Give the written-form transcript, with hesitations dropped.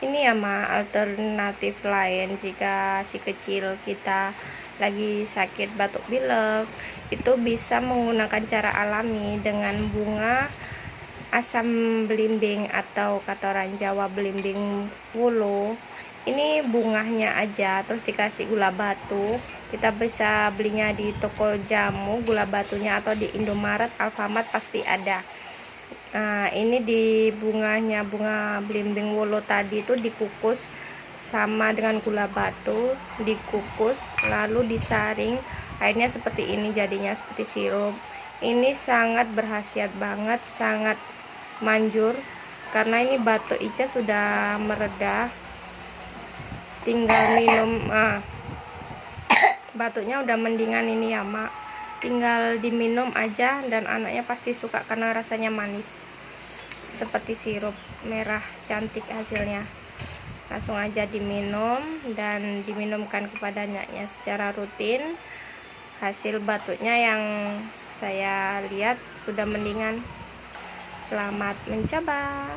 ini ya Ma, alternatif lain jika si kecil kita lagi sakit batuk pilek, itu bisa menggunakan cara alami dengan bunga asam belimbing atau kata orang Jawa belimbing wulu. Ini bunganya aja terus dikasih gula batu. Kita bisa belinya di toko jamu gula batunya, atau di Indomaret, Alfamart pasti ada. Nah, ini di bunganya, bunga belimbing wulu tadi itu dikukus sama dengan gula batu, dikukus lalu disaring, airnya seperti ini, jadinya seperti sirup. Ini sangat berkhasiat banget, sangat manjur, karena ini batuk Ica sudah mereda, tinggal minum. Batuknya udah mendingan ini ya Mak, tinggal diminum aja dan anaknya pasti suka karena rasanya manis seperti sirup merah, cantik hasilnya. Langsung aja diminum dan diminumkan kepada anaknya secara rutin. Hasil batuknya yang saya lihat sudah mendingan. Selamat mencoba.